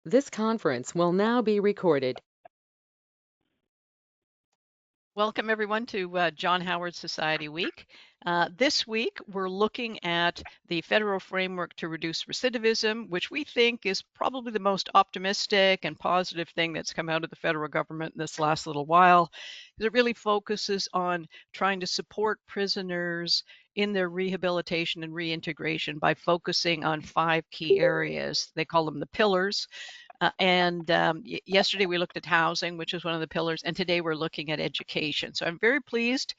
This conference will now be recorded. Welcome everyone to John Howard Society Week. This week we're looking at the federal framework to reduce recidivism, which we think is probably the most optimistic and positive thing that's come out of the federal government in this last little while. It really focuses on trying to support prisoners in their rehabilitation and reintegration by focusing on 5 key areas. They call them the pillars. Yesterday we looked at housing, which is one of the pillars, and today we're looking at education. So I'm very pleased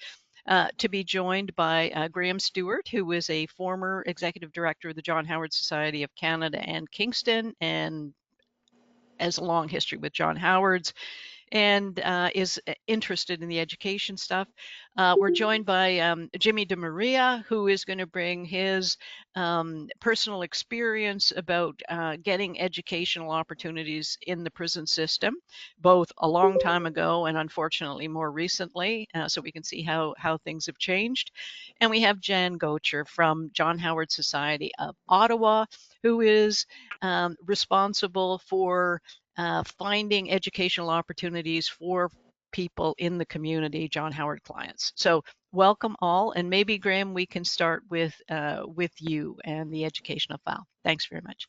to be joined by Graham Stewart, who is a former executive director of the John Howard Society of Canada and Kingston, and has a long history with John Howard's, and is interested in the education stuff. We're joined by Jimmy DeMaria, who is going to bring his personal experience about getting educational opportunities in the prison system, both a long time ago and unfortunately more recently, so we can see how things have changed. And we have Jan Gocher from John Howard Society of Ottawa, who is responsible for finding educational opportunities for people in the community, John Howard clients. So welcome all, and maybe Graham, we can start with you and the educational file. Thanks very much.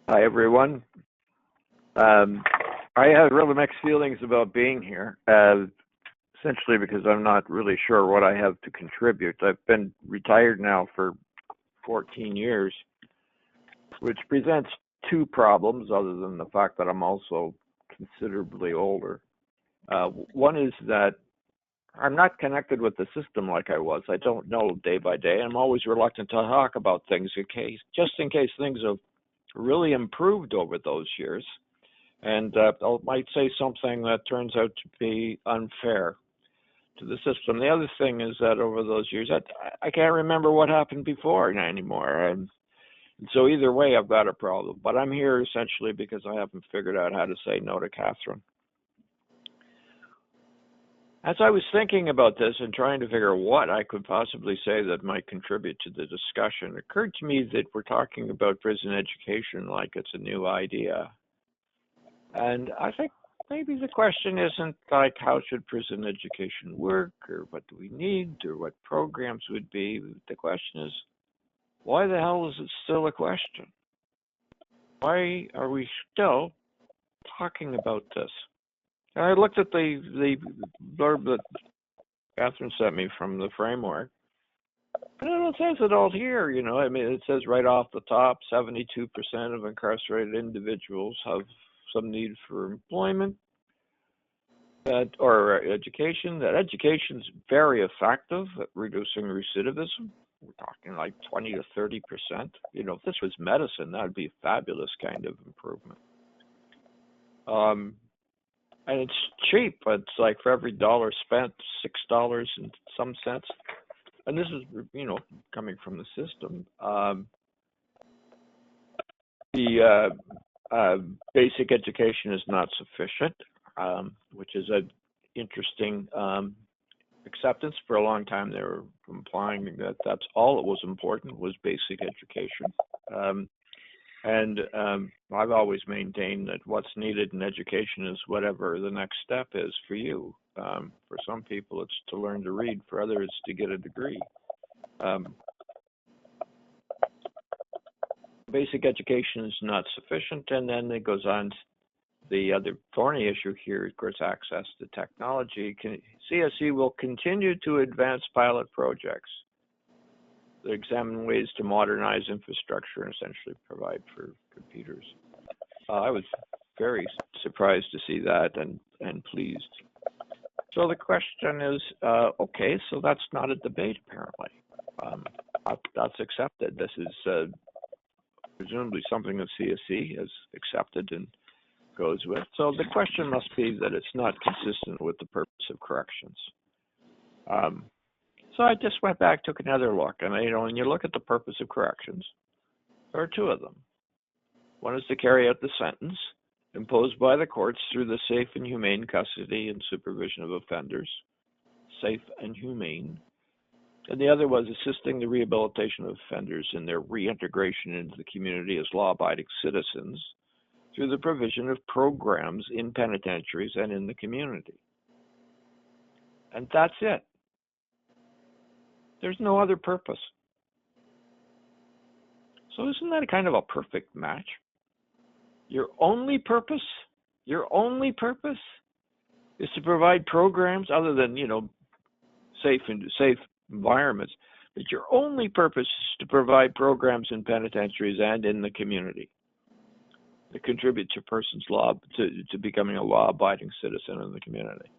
Hi everyone. I have really mixed feelings about being here, essentially because I'm not really sure what I have to contribute. I've been retired now for 14 years, which presents two problems other than the fact that I'm also considerably older. One is that I'm not connected with the system like I was. I don't know day by day. I'm always reluctant to talk about things just in case things have really improved over those years. And I might say something that turns out to be unfair to the system. The other thing is that over those years, I can't remember what happened before anymore. And so either way, I've got a problem. But I'm here essentially because I haven't figured out how to say no to Catherine. As I was thinking about this and trying to figure what I could possibly say that might contribute to the discussion, it occurred to me that we're talking about prison education like it's a new idea. And I think maybe the question isn't like how should prison education work or what do we need or what programs would be. The question is, why the hell is it still a question? Why are we still talking about this? And I looked at the blurb that Catherine sent me from the framework. And it says it all here, you know. I mean, it says right off the top, 72% of incarcerated individuals have some need for employment or education. That education is very effective at reducing recidivism. We're talking like 20 to 30%. You know, if this was medicine, that would be a fabulous kind of improvement. And it's cheap. It's like for every dollar spent, $6 and some cents. And this is, you know, coming from the system. The basic education is not sufficient, which is an interesting acceptance. For a long time, they were implying that that's all that was important was basic education. I've always maintained that what's needed in education is whatever the next step is for you. For some people, it's to learn to read. For others, to get a degree. Basic education is not sufficient, and then it goes on. The other thorny issue here, of course, access to technology. CSE will continue to advance pilot projects that examine ways to modernize infrastructure and essentially provide for computers. I was very surprised to see that and pleased. So the question is, okay, so that's not a debate apparently. That's accepted. This is presumably something that CSE has accepted and goes with. So the question must be that it's not consistent with the purpose of corrections. So I just went back, took another look, and when you look at the purpose of corrections, there are two of them. One is to carry out the sentence imposed by the courts through the safe and humane custody and supervision of offenders. Safe and humane. And the other was assisting the rehabilitation of offenders in their reintegration into the community as law-abiding citizens through the provision of programs in penitentiaries and in the community. And that's it. There's no other purpose. So isn't that kind of a perfect match? Your only purpose is to provide programs other than, safe environments. But your only purpose is to provide programs in penitentiaries and in the community that contribute to a person's to becoming a law-abiding citizen in the community.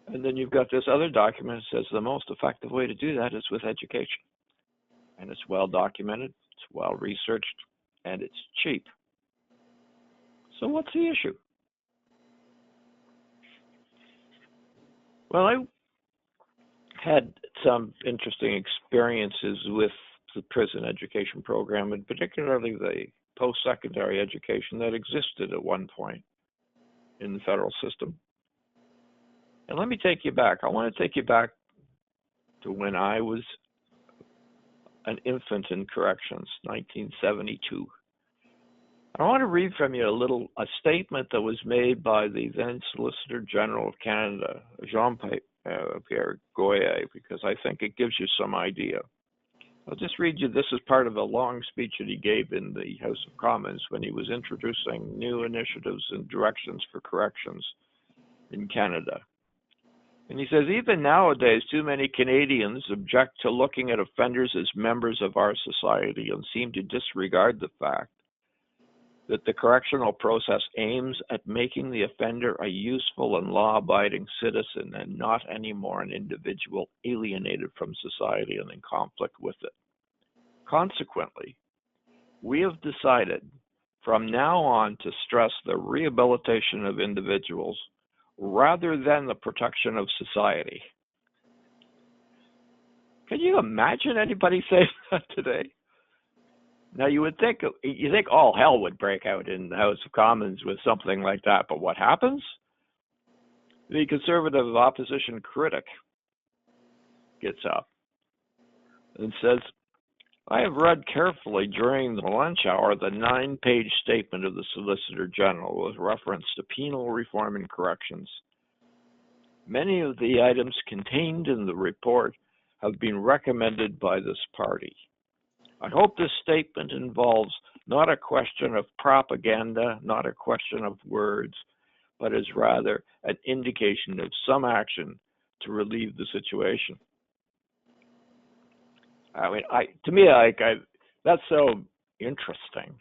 And then you've got this other document that says the most effective way to do that is with education. And it's well documented, it's well researched, and it's cheap. So what's the issue? Well, I had some interesting experiences with the prison education program, and particularly the post-secondary education that existed at one point in the federal system. And let me take you back. I want to take you back to when I was an infant in corrections, 1972. I want to read from you a statement that was made by the then Solicitor General of Canada, Jean-Pierre Goyer, because I think it gives you some idea. I'll just read you, this is part of a long speech that he gave in the House of Commons when he was introducing new initiatives and directions for corrections in Canada. And he says, even nowadays, too many Canadians object to looking at offenders as members of our society and seem to disregard the fact that the correctional process aims at making the offender a useful and law-abiding citizen and not anymore an individual alienated from society and in conflict with it. Consequently, we have decided from now on to stress the rehabilitation of individuals rather than the protection of society. Can you imagine anybody saying that today? Now you think all hell would break out in the House of Commons with something like that, but what happens? The Conservative opposition critic gets up and says, I have read carefully during the lunch hour the 9-page statement of the Solicitor General with reference to penal reform and corrections. Many of the items contained in the report have been recommended by this party. I hope this statement involves not a question of propaganda, not a question of words, but is rather an indication of some action to relieve the situation. I mean, to me, that's so interesting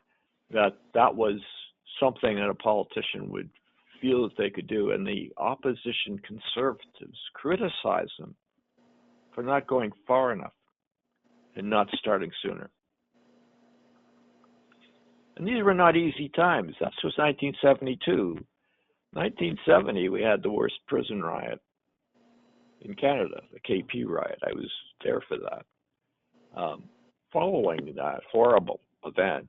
that was something that a politician would feel that they could do, and the opposition Conservatives criticize them for not going far enough and not starting sooner. And these were not easy times. That was 1972. 1970, we had the worst prison riot in Canada, the KP riot. I was there for that. Following that horrible event,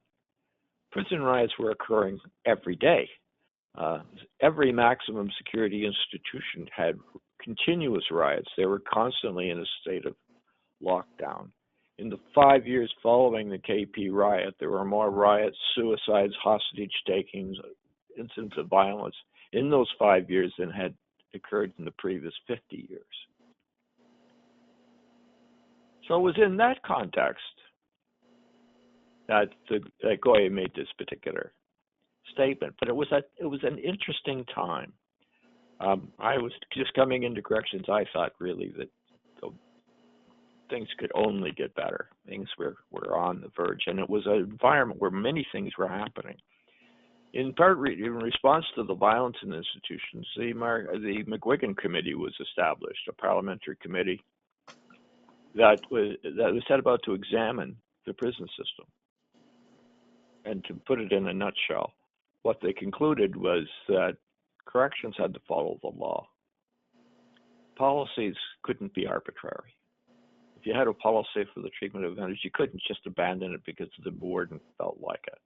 prison riots were occurring every day. Every maximum security institution had continuous riots. They were constantly in a state of lockdown. In the 5 years following the KP riot, there were more riots, suicides, hostage takings, incidents of violence in those 5 years than had occurred in the previous 50 years. So it was in that context that Goya made this particular statement. But it was an interesting time. I was just coming into corrections. I thought really that things could only get better. Things were on the verge, and it was an environment where many things were happening. In part, in response to the violence in institutions, the McGuigan Committee was established, a parliamentary committee that was set about to examine the prison system. And to put it in a nutshell, what they concluded was that corrections had to follow the law. Policies couldn't be arbitrary. If you had a policy for the treatment of offenders, you couldn't just abandon it because the warden felt like it.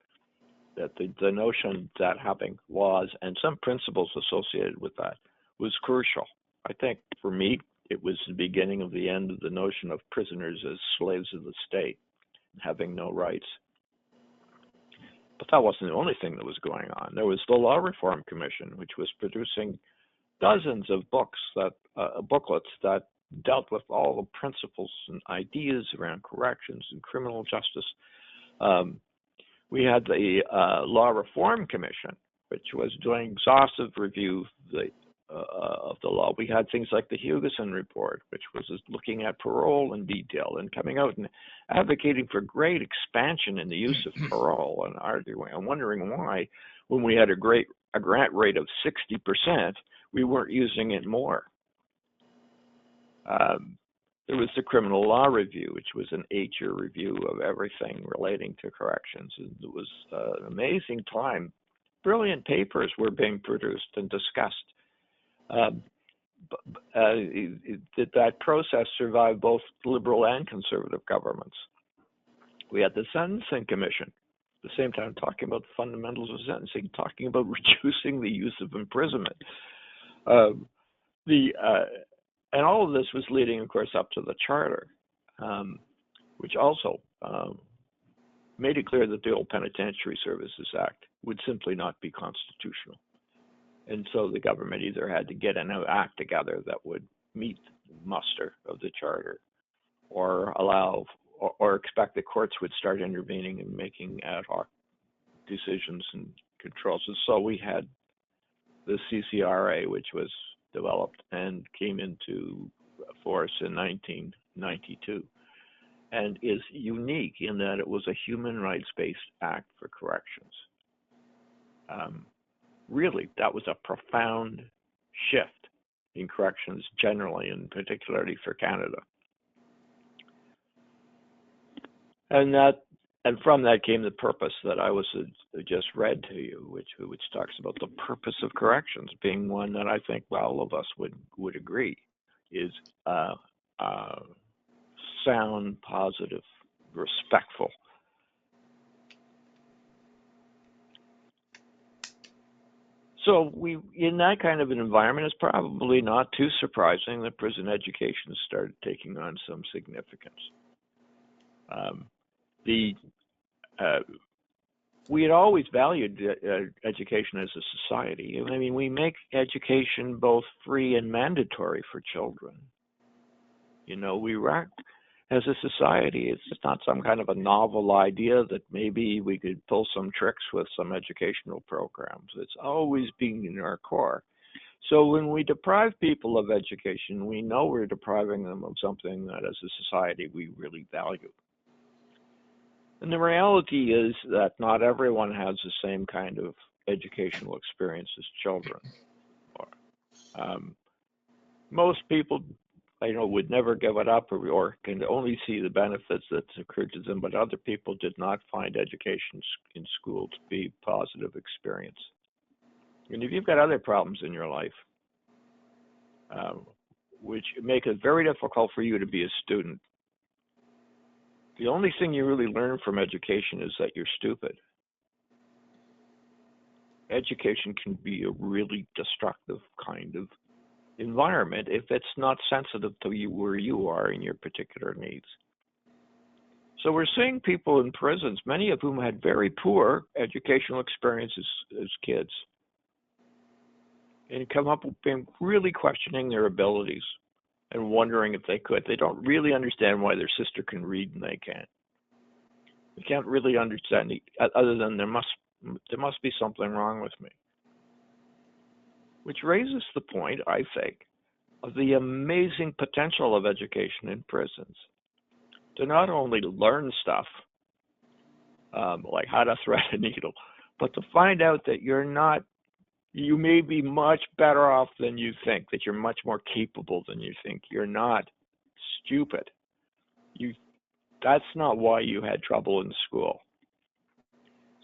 That the notion that having laws and some principles associated with that was crucial. I think for me, it was the beginning of the end of the notion of prisoners as slaves of the state, having no rights. But that wasn't the only thing that was going on. There was the Law Reform Commission, which was producing dozens of books booklets that dealt with all the principles and ideas around corrections and criminal justice. We had the Law Reform Commission, which was doing exhaustive review of the law. We had things like the Hugeson Report, which was looking at parole in detail and coming out and advocating for great expansion in the use of parole and arguing and wondering why, when we had a grant rate of 60%, we weren't using it more. There was the Criminal Law Review, which was an 8-year review of everything relating to corrections. And it was an amazing time. Brilliant papers were being produced and discussed. That process survived both liberal and conservative governments. We had the Sentencing Commission, at the same time talking about the fundamentals of sentencing, talking about reducing the use of imprisonment. And all of this was leading, of course, up to the Charter, which also made it clear that the old Penitentiary Services Act would simply not be constitutional. And so the government either had to get an act together that would meet the muster of the Charter, or allow or expect the courts would start intervening and making ad hoc decisions and controls. And so we had the CCRA, which was developed and came into force in 1992, and is unique in that it was a human rights-based act for corrections. Really, that was a profound shift in corrections generally, and particularly for Canada. And from that came the purpose that I was just read to you, which talks about the purpose of corrections being one that I think all of us would agree is sound, positive, respectful. So in that kind of an environment, it's probably not too surprising that prison education started taking on some significance. We had always valued education as a society. I mean, we make education both free and mandatory for children. You know, as a society, it's just not some kind of a novel idea that maybe we could pull some tricks with some educational programs. It's always been in our core. So when we deprive people of education, we know we're depriving them of something that as a society we really value. And the reality is that not everyone has the same kind of educational experience as children. Most people, would never give it up or can only see the benefits that occurred to them, but other people did not find education in school to be a positive experience. And if you've got other problems in your life, which make it very difficult for you to be a student, the only thing you really learn from education is that you're stupid. Education can be a really destructive kind of environment if it's not sensitive to you where you are in your particular needs. So we're seeing people in prisons, many of whom had very poor educational experiences as kids, and come up with being really questioning their abilities and wondering if they could. They don't really understand why their sister can read and they can't. They can't really understand it, other than there must be something wrong with me. Which raises the point, I think, of the amazing potential of education in prisons to not only learn stuff, like how to thread a needle, but to find out that you may be much better off than you think, that you're much more capable than you think. You're not stupid. That's not why you had trouble in school.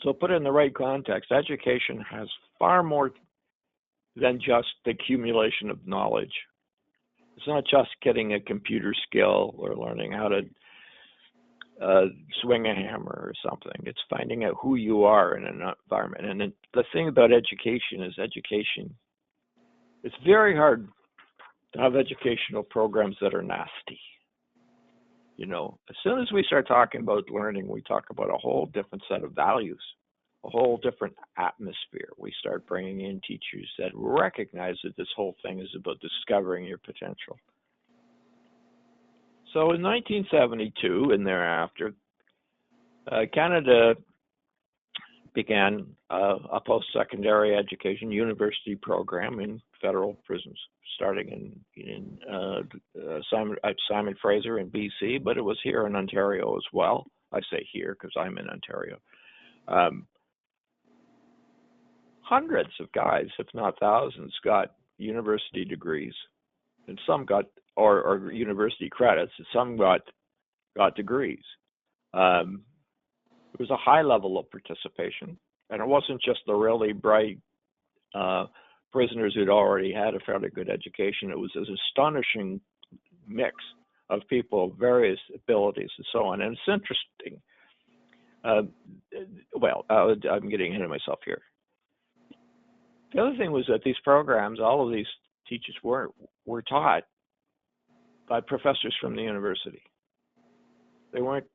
So put in the right context, education has far more than just the accumulation of knowledge. It's not just getting a computer skill or learning how to swing a hammer or something. It's finding out who you are in an environment. And the thing about education is it's very hard to have educational programs that are nasty. You know, as soon as we start talking about learning, we talk about a whole different set of values, a whole different atmosphere. We start bringing in teachers that recognize that this whole thing is about discovering your potential. So in 1972 and thereafter, Canada began a post-secondary education university program in federal prisons, starting in Simon Fraser in BC, but it was here in Ontario as well. I say here because I'm in Ontario. Hundreds of guys, if not thousands, got university degrees, and some got or university credits, and some got degrees. There was a high level of participation, and it wasn't just the really bright prisoners who'd already had a fairly good education. It was an astonishing mix of people of various abilities and so on. And it's interesting. I'm getting ahead of myself here. The other thing was that these programs, all of these teachers were taught by professors from the university. They weren't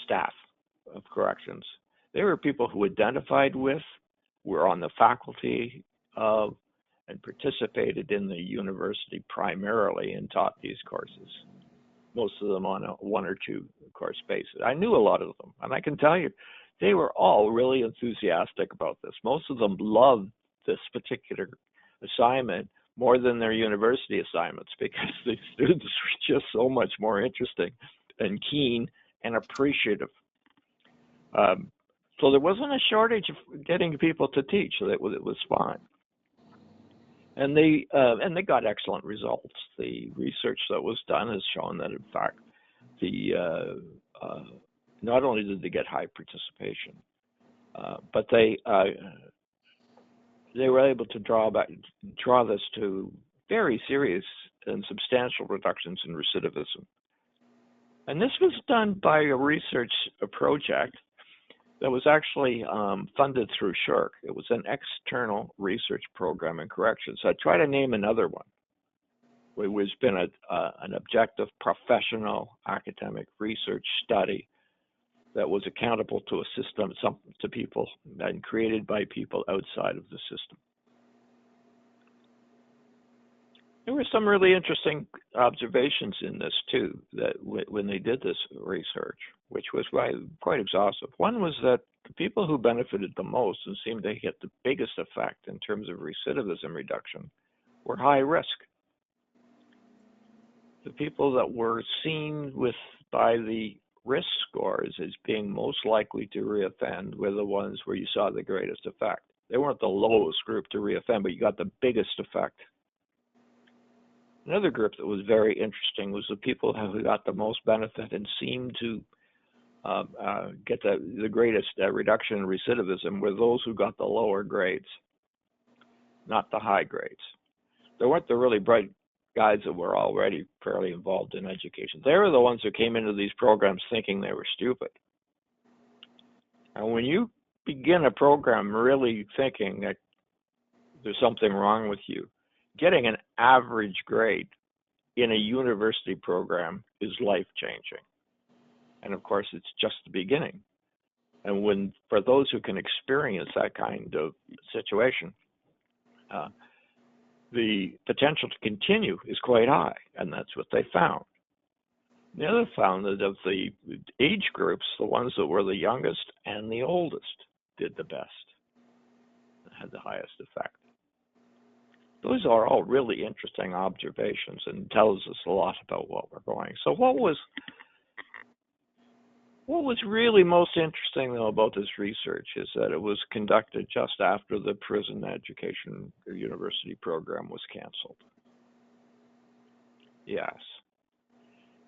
staff of corrections. They were people who identified with, were on the faculty of, and participated in the university primarily and taught these courses, most of them on a 1 or 2 course basis. I knew a lot of them, and I can tell you, they were all really enthusiastic about this. Most of them loved this particular assignment more than their university assignments because the students were just so much more interesting and keen and appreciative. So there wasn't a shortage of getting people to teach. So it was fine, and they got excellent results. The research that was done has shown that, in fact, not only did they get high participation, but they were able to draw this to very serious and substantial reductions in recidivism. And this was done by a research project that was actually funded through SHRC. It was an external research program in corrections. So I try to name another one, which has been an objective, professional, academic research study that was accountable to a system, to people, and created by people outside of the system. There were some really interesting observations in this too, that when they did this research, which was quite exhaustive. One was that the people who benefited the most and seemed to get the biggest effect in terms of recidivism reduction were high risk. The people that were seen by the risk scores as being most likely to reoffend were the ones where you saw the greatest effect. They weren't the lowest group to reoffend, but you got the biggest effect. Another group that was very interesting was the people who got the most benefit and seemed to get the greatest reduction in recidivism were those who got the lower grades, not the high grades. They weren't the really bright guys that were already fairly involved in education. They were the ones who came into these programs thinking they were stupid. And when you begin a program really thinking that there's something wrong with you, getting an average grade in a university program is life-changing. And of course, it's just the beginning. And for those who can experience that kind of situation, the potential to continue is quite high, and that's what they found. The other found that of the age groups, the ones that were the youngest and the oldest did the best, had the highest effect. Those are all really interesting observations and tells us a lot about what we're going. So what was really most interesting, though, about this research is that it was conducted just after the prison education university program was canceled. Yes.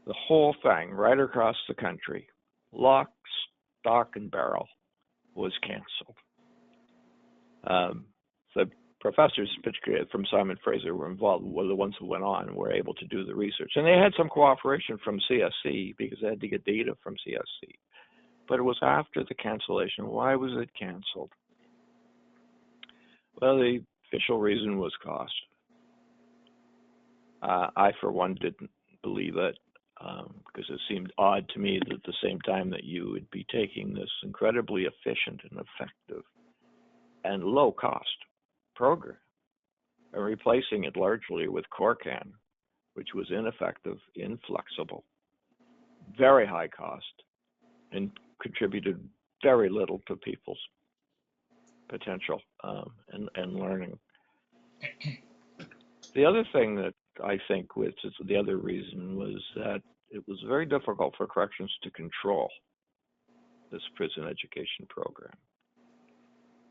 The whole thing, right across the country, lock, stock, and barrel, was canceled. The professors, particularly from Simon Fraser, were the ones who went on and were able to do the research. And they had some cooperation from CSC because they had to get data from CSC. But it was after the cancellation. Why was it canceled? Well, the official reason was cost. I, for one, didn't believe it because it seemed odd to me that at the same time that you would be taking this incredibly efficient and effective and low cost program and replacing it largely with Corcan, which was ineffective, inflexible, very high cost, and contributed very little to people's potential and learning. The other thing that I think, which is the other reason, was that it was very difficult for corrections to control this prison education program.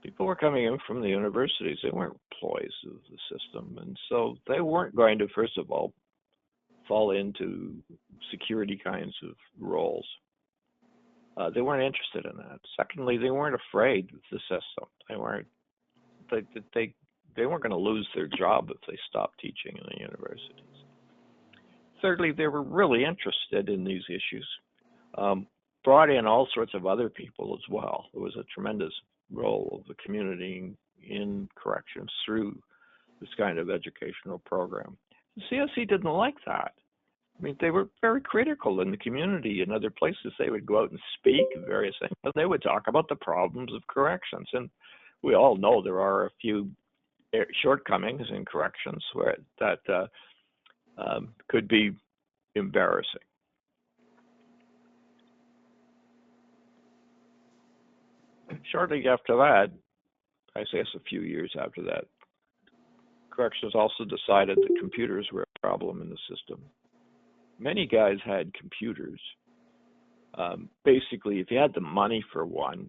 People were coming in from the universities. They weren't employees of the system. And so they weren't going to, first of all, fall into security kinds of roles. They weren't interested in that. Secondly, they weren't afraid of the system. They weren't going to lose their job if they stopped teaching in the universities. Thirdly, they were really interested in these issues. Brought in all sorts of other people as well. There was a tremendous role of the community in corrections through this kind of educational program. The CSE didn't like that. I mean, they were very critical in the community. In other places, they would go out and speak of various things. But they would talk about the problems of corrections. And we all know there are a few shortcomings in corrections where that could be embarrassing. Shortly after that, I guess a few years after that, corrections also decided that computers were a problem in the system. Many guys had computers. Basically, if you had the money for one,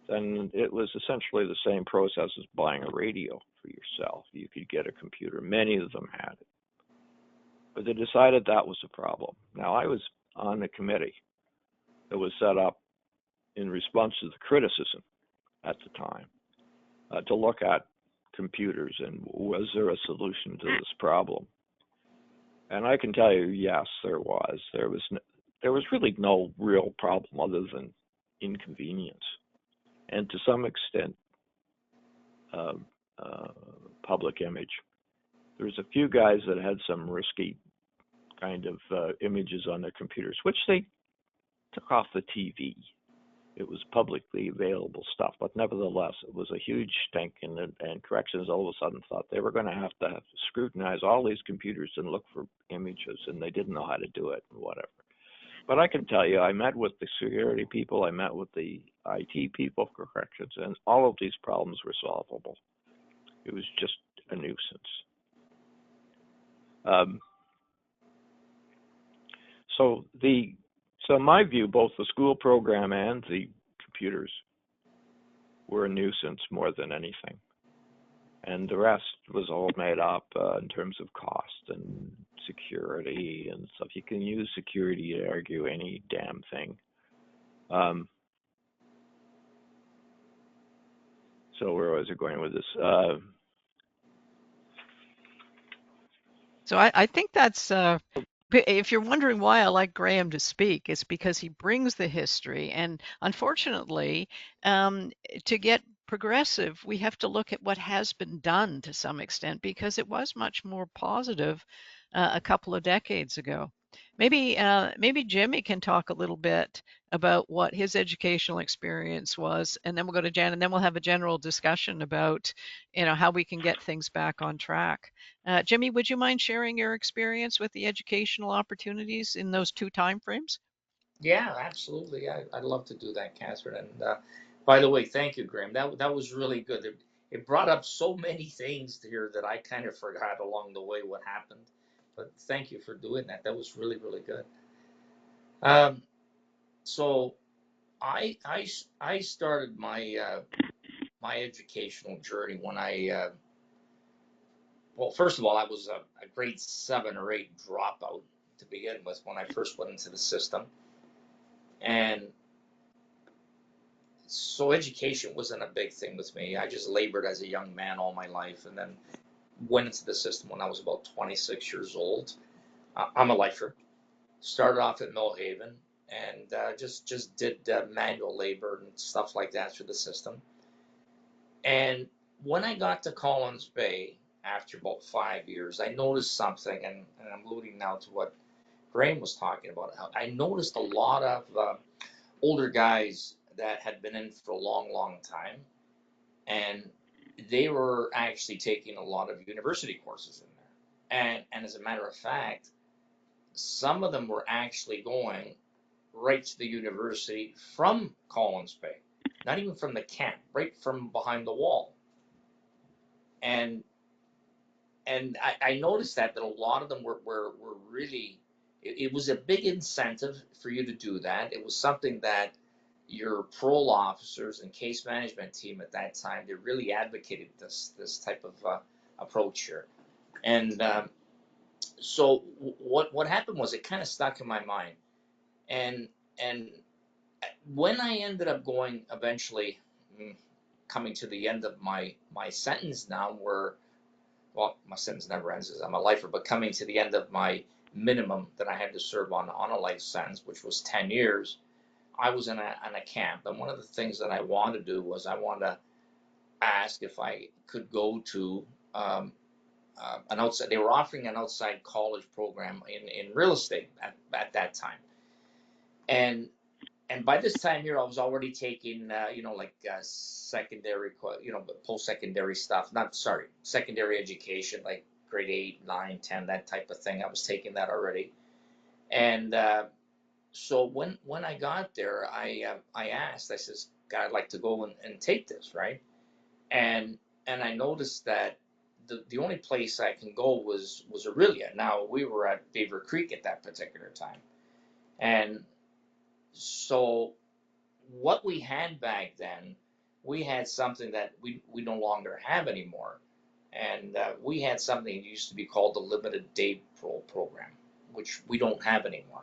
then it was essentially the same process as buying a radio for yourself. You could get a computer. Many of them had it. But they decided that was a problem. Now, I was on a committee that was set up in response to the criticism at the time to look at computers and was there a solution to this problem? And I can tell you, yes, there was. There was really no real problem other than inconvenience, and to some extent, public image. There was a few guys that had some risky kind of images on their computers, which they took off the TV. It was publicly available stuff, but nevertheless, it was a huge stink, and corrections all of a sudden thought they were going to have to scrutinize all these computers and look for images, and they didn't know how to do it and whatever. But I can tell you, I met with the security people, I met with the IT people for corrections, and all of these problems were solvable. It was just a nuisance. So in my view, both the school program and the computers were a nuisance more than anything. And the rest was all made up in terms of cost and security and stuff. You can use security to argue any damn thing. So where was I going with this? So I think that's, if you're wondering why I like Graham to speak, it's because he brings the history. And unfortunately, to get progressive, we have to look at what has been done to some extent because it was much more positive a couple of decades ago. Maybe Jimmy can talk a little bit about what his educational experience was, and then we'll go to Jen, and then we'll have a general discussion about, how we can get things back on track. Jimmy, would you mind sharing your experience with the educational opportunities in those two time frames? Yeah, absolutely. I'd love to do that, Catherine. And by the way, thank you, Graham. That was really good. It brought up so many things here that I kind of forgot along the way what happened. But thank you for doing that. That was really, really good. So I started my educational journey when well, first of all, I was a grade 7 or 8 dropout to begin with when I first went into the system. And so education wasn't a big thing with me. I just labored as a young man all my life and then went into the system when I was about 26 years old. I'm a lifer. Started off at Millhaven and just did manual labor and stuff like that through the system. And when I got to Collins Bay, after about 5 years, I noticed something, and I'm alluding now to what Graham was talking about. I noticed a lot of older guys that had been in for a long, long time, and they were actually taking a lot of university courses in there. And as a matter of fact, some of them were actually going right to the university from Collins Bay, not even from the camp, right from behind the wall. And I noticed that a lot of them were really, it was a big incentive for you to do that. It was something that your parole officers and case management team at that time, they really advocated this type of approach here. And so what happened was it kind of stuck in my mind. And when I ended up going eventually, coming to the end of my sentence now, where, well, my sentence never ends as I'm a lifer, but coming to the end of my minimum that I had to serve on a life sentence, which was 10 years, I was in a camp. And one of the things that I wanted to do was I wanted to ask if I could go to an outside, they were offering an outside college program in real estate at that time. And by this time here, I was already taking, like secondary, post-secondary stuff. Not, sorry, secondary education, like grade 8, 9, 10, that type of thing. I was taking that already. And so when I got there, I asked, I says, God, I'd like to go and take this, right? And I noticed that the only place I can go was Aurelia. Now, we were at Beaver Creek at that particular time. And so what we had back then, we had something that we no longer have anymore. And we had something that used to be called the limited day parole program, which we don't have anymore.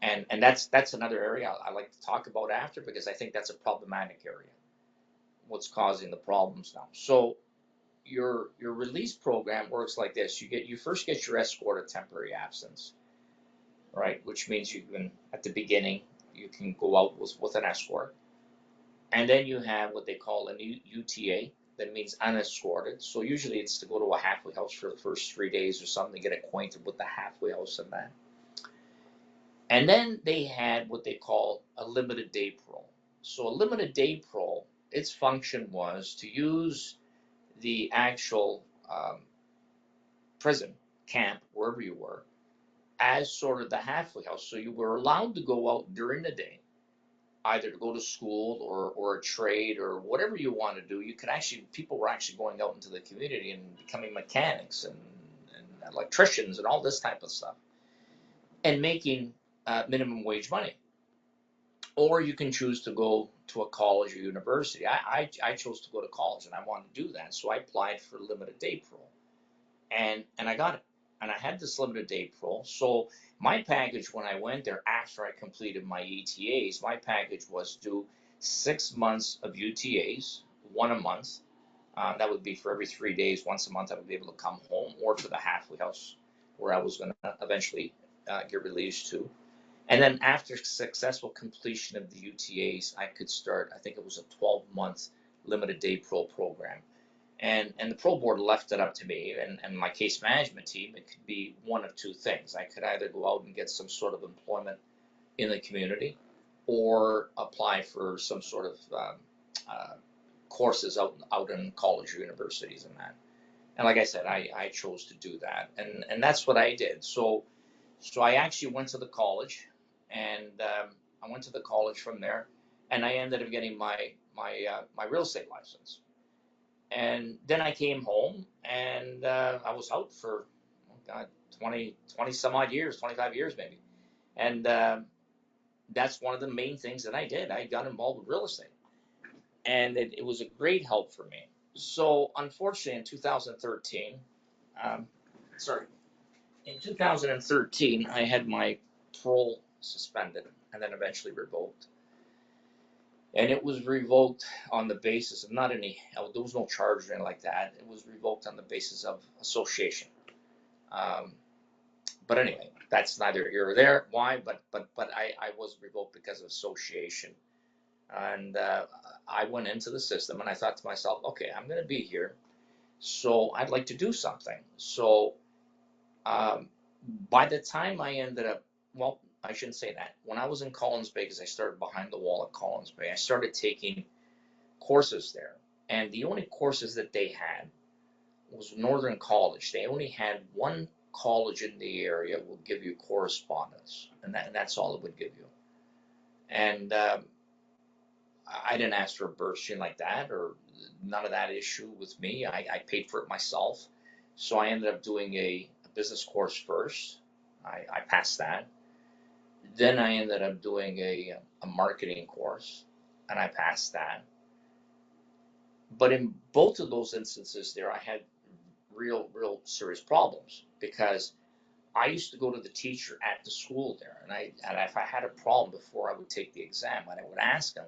And that's another area I like to talk about after, because I think that's a problematic area, what's causing the problems now. So your release program works like this. You first get your escort of temporary absence, right? Which means you can, at the beginning, you can go out with an escort. And then you have what they call a UTA, that means unescorted. So usually it's to go to a halfway house for the first 3 days or something, to get acquainted with the halfway house and that. And then they had what they call a limited day parole. So a limited day parole, its function was to use the actual prison camp, wherever you were, as sort of the halfway house. So you were allowed to go out during the day, either to go to school or a trade or whatever you want to do. You could actually, people were actually going out into the community and becoming mechanics and electricians and all this type of stuff, and making minimum wage money. Or you can choose to go to a college or university. I chose to go to college, and I wanted to do that, so I applied for limited day parole, and I got it, and I had this limited day parole. So my package when I went there, after I completed my ETAs, my package was to do 6 months of UTAs, one a month. That would be for every 3 days, once a month I would be able to come home, or to the halfway house where I was going to eventually get released to. And then after successful completion of the UTAs, I could start, I think it was a 12-month limited day parole program. And the parole board left it up to me and my case management team. It could be one of two things. I could either go out and get some sort of employment in the community, or apply for some sort of courses out in college or universities and that. And like I said, I chose to do that. And that's what I did. So I actually went to the college, and I went to the college from there, and I ended up getting my real estate license. And then I came home, and I was out for, oh God, 20 some odd years, 25 years maybe. And that's one of the main things that I did. I got involved with real estate, and it was a great help for me. So unfortunately, in 2013, in 2013, I had my parole suspended and then eventually revoked. And it was revoked on the basis of not any, there was no charge or anything like that. It was revoked on the basis of association. But anyway, that's neither here or there. Why? But I was revoked because of association. And I went into the system and I thought to myself, okay, I'm going to be here. So I'd like to do something. So um, by the time I ended up, well, I shouldn't say that. When I was in Collins Bay, because I started behind the wall at Collins Bay, I started taking courses there. And the only courses that they had was Northern College. They only had one college in the area will give you correspondence, and that's all it would give you. And I didn't ask for a bursary like that, or none of that issue with me. I paid for it myself. So I ended up doing a business course first. I passed that. Then I ended up doing a marketing course, and I passed that. But in both of those instances there, I had real serious problems because I used to go to the teacher at the school there, and if I had a problem before I would take the exam, and I would ask him,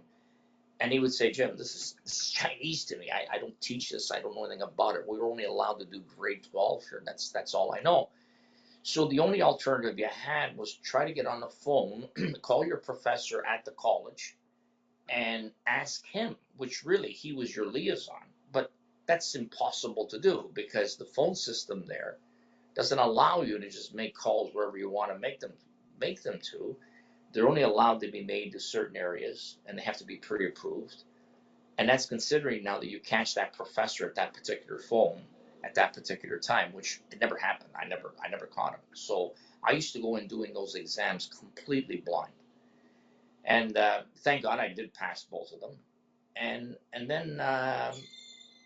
and he would say, Jim, this is Chinese to me. I don't teach this. I don't know anything about it. We were only allowed to do grade 12 here. That's all I know. So the only alternative you had was try to get on the phone, call your professor at the college, and ask him, which really he was your liaison. But that's impossible to do because the phone system there doesn't allow you to just make calls wherever you want to make them to. They're only allowed to be made to certain areas, and they have to be pre-approved. And that's considering now that you catch that professor at that particular phone at that particular time, which it never happened. I never caught him. So I used to go in doing those exams completely blind. And thank God I did pass both of them. And then I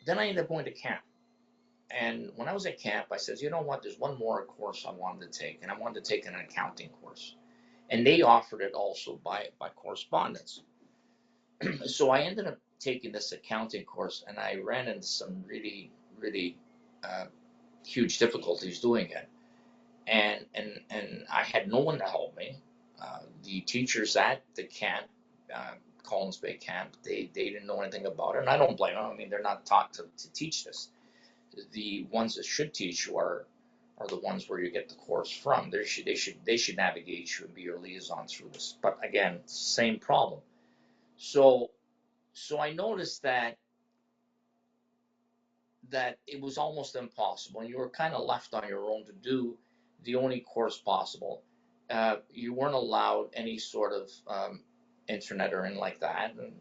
ended up going to camp. And when I was at camp, I said, you know what? There's one more course I wanted to take, and I wanted to take an accounting course. And they offered it also by correspondence. So I ended up taking this accounting course, and I ran into some really uh, huge difficulties doing it. And I had no one to help me. The teachers at the camp, uh, Collins Bay camp, they didn't know anything about it, and I don't blame them. I mean, they're not taught to teach this. The ones that should teach you are the ones where you get the course from. They should navigate you and be your liaison through this. But again, same problem. So so I noticed that it was almost impossible, and you were kind of left on your own to do the only course possible. You weren't allowed any sort of internet or anything like that, and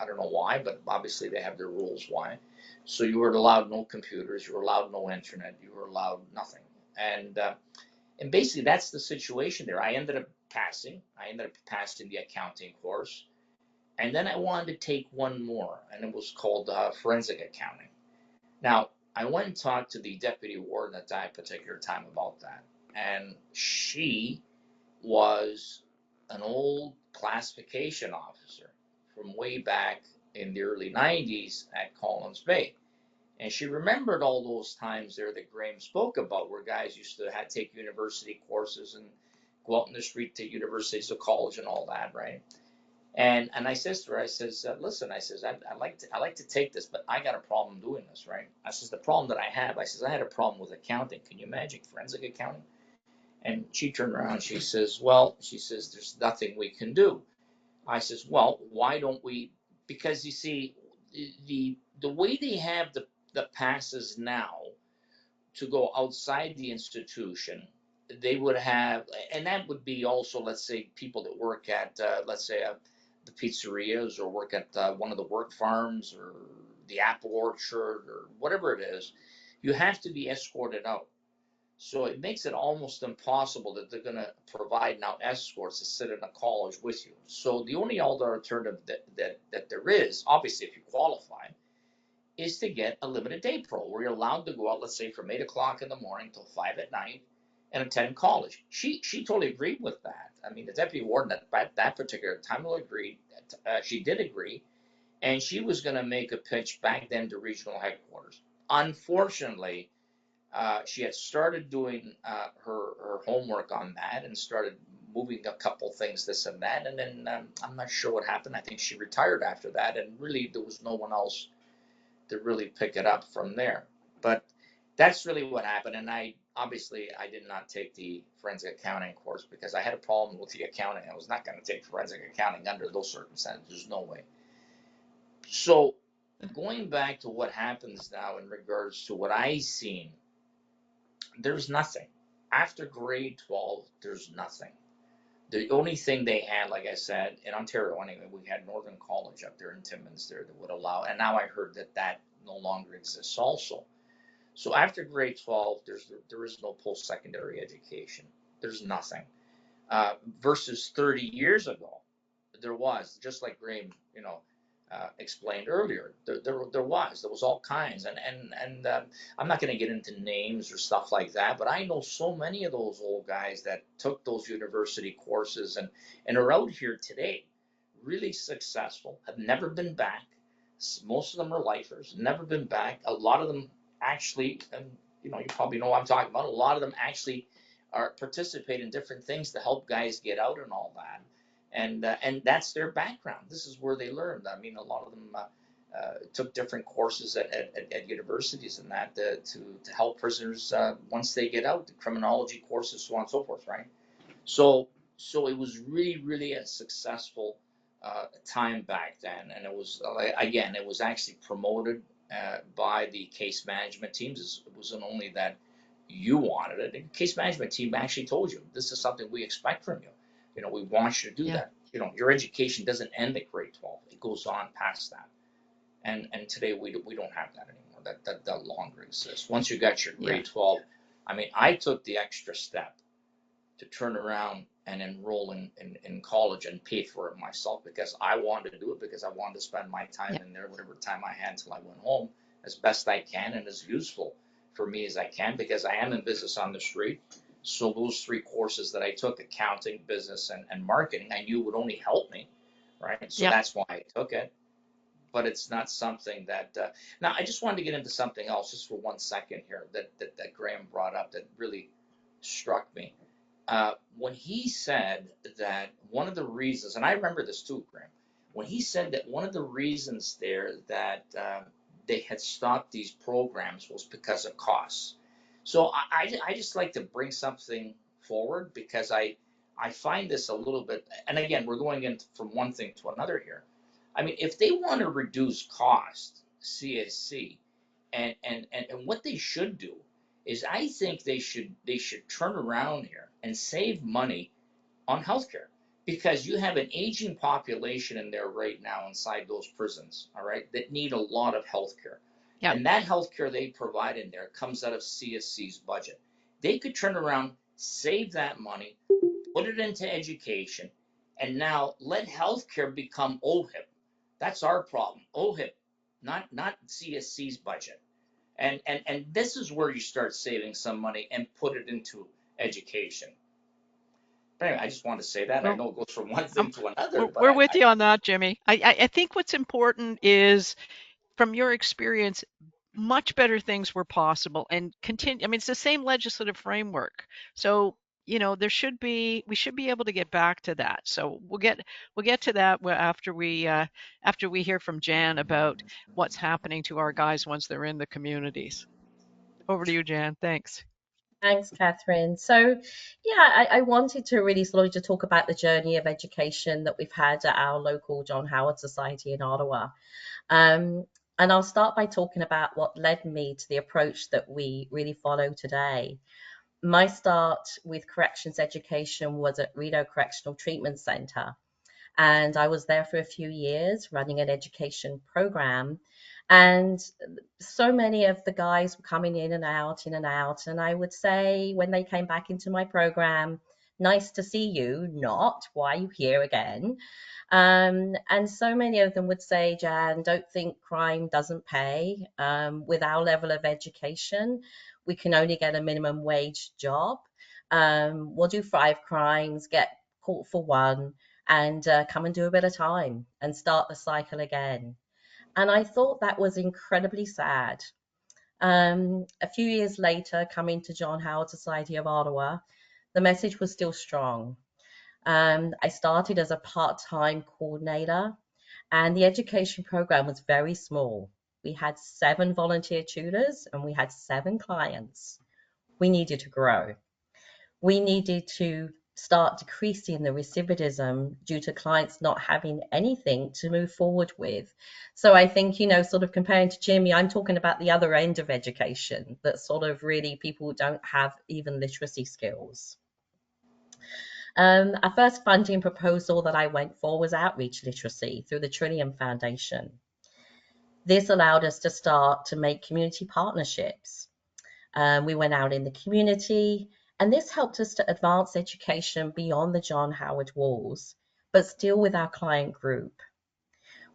I don't know why, but obviously they have their rules why. So you were allowed no computers, you were allowed no internet, you were allowed nothing, and basically that's the situation there. I ended up passing. I ended up passing the accounting course, and then I wanted to take one more, and it was called forensic accounting. Now, I went and talked to the deputy warden at that particular time about that, and she was an old classification officer from way back in the early 90s at Collins Bay. And she remembered all those times there that Graham spoke about where guys used to have, take university courses and go out in the street to universities or college and all that, right? And I says to her, I says, listen, I says, I like to take this, but I got a problem doing this, right? I says, the problem that I have, I says, I had a problem with accounting. Can you imagine forensic accounting? And she turned around, she says, well, she says, there's nothing we can do. I says, well, why don't we? Because you see, the way they have the passes now to go outside the institution, they would have, and that would be also, let's say, people that work at, let's say, the pizzerias or work at one of the work farms or the apple orchard or whatever it is, you have to be escorted out. So it makes it almost impossible that they're going to provide now escorts to sit in a college with you. So the only other alternative that there is, obviously, if you qualify, is to get a limited day pro where you're allowed to go out, let's say, from 8 o'clock in the morning till 5 at night and attend college. She totally agreed with that. I mean, the deputy warden at that particular time agreed. She did agree, and she was going to make a pitch back then to regional headquarters. Unfortunately, she had started doing her homework on that and started moving a couple things, this and that, and then I'm not sure what happened. I think she retired after that, and really there was no one else to really pick it up from there. But that's really what happened, and I did not take the forensic accounting course because I had a problem with the accounting. I was not going to take forensic accounting under those circumstances. There's no way. So going back to what happens now in regards to what I seen, there's nothing. After grade 12, there's nothing. The only thing they had, like I said, in Ontario anyway, we had Northern College up there in Timmins there that would allow, and now I heard that that no longer exists also. So after grade 12, there is no post-secondary education. There's nothing. Versus 30 years ago, there was, just like Graham, explained earlier. There was all kinds, and I'm not going to get into names or stuff like that, but I know so many of those old guys that took those university courses and are out here today, really successful, have never been back. Most of them are lifers, never been back. A lot of them actually, and you probably know what I'm talking about. A lot of them actually are participate in different things to help guys get out and all that, and that's their background. This is where they learned. I mean, a lot of them took different courses at universities and that to help prisoners once they get out, the criminology courses, so on and so forth, right? So it was really a successful time back then, and it was again, it was actually promoted by the case management teams. It wasn't only that you wanted it. The case management team actually told you this is something we expect from you. We want you to do Yeah. that. Your education doesn't end at grade 12. It goes on past that. And today we don't have that anymore. That longer exists. Once you got your Yeah. grade 12, I mean, I took the extra step to turn around and enroll in college and pay for it myself because I wanted to do it, because I wanted to spend my time Yeah. in there, whatever time I had till I went home, as best I can and as useful for me as I can, because I am in business on the street. So those three courses that I took, accounting, business, and marketing, I knew would only help me, right? So Yeah. that's why I took it. But it's not something that. Now, I just wanted to get into something else just for 1 second here that Graham brought up that really struck me. When he said that one of the reasons, and I remember this too, Graham, when he said that one of the reasons there that they had stopped these programs was because of costs. So I just like to bring something forward because I find this a little bit, and again, we're going in from one thing to another here. I mean, if they want to reduce cost, CSC, and what they should do is I think they should turn around here and save money on healthcare, because you have an aging population in there right now inside those prisons, all right, that need a lot of healthcare. Yeah. And that healthcare they provide in there comes out of CSC's budget. They could turn around, save that money, put it into education, and now let healthcare become OHIP. That's our problem. OHIP, not CSC's budget. And this is where you start saving some money and put it into education. But anyway, I just wanted to say that. I Well, know it goes from one um, thing to another, but we're I, with I you on that, Jimmy. I think what's important is, from your experience, much better things were possible and continue. I mean, it's the same legislative framework. So, we should be able to get back to that. So we'll get to that after we hear from Jan about what's happening to our guys once they're in the communities. Over to you, Jan. Thanks. Thanks, Catherine. So, yeah, I wanted to really sort of to talk about the journey of education that we've had at our local John Howard Society in Ottawa. Um, and I'll start by talking about what led me to the approach that we really follow today. My start with corrections education was at Rideau Correctional Treatment Centre, and I was there for a few years running an education program. And so many of the guys were coming in and out, in and out. And I would say when they came back into my program, nice to see you, not why are you here again? And so many of them would say, Jan, don't think crime doesn't pay. With our level of education, we can only get a minimum wage job. We'll do 5 crimes, get caught for one, and come and do a bit of time and start the cycle again. And I thought that was incredibly sad. A few years later, coming to John Howard Society of Ottawa, the message was still strong. I started as a part-time coordinator, and the education program was very small. We had 7 volunteer tutors and we had 7 clients. We needed to grow. We needed to start decreasing the recidivism due to clients not having anything to move forward with. So I think, sort of comparing to Jimmy, I'm talking about the other end of education, that sort of really people don't have even literacy skills. Our first funding proposal that I went for was outreach literacy through the Trillium Foundation. This allowed us to start to make community partnerships. We went out in the community, and this helped us to advance education beyond the John Howard walls, but still with our client group.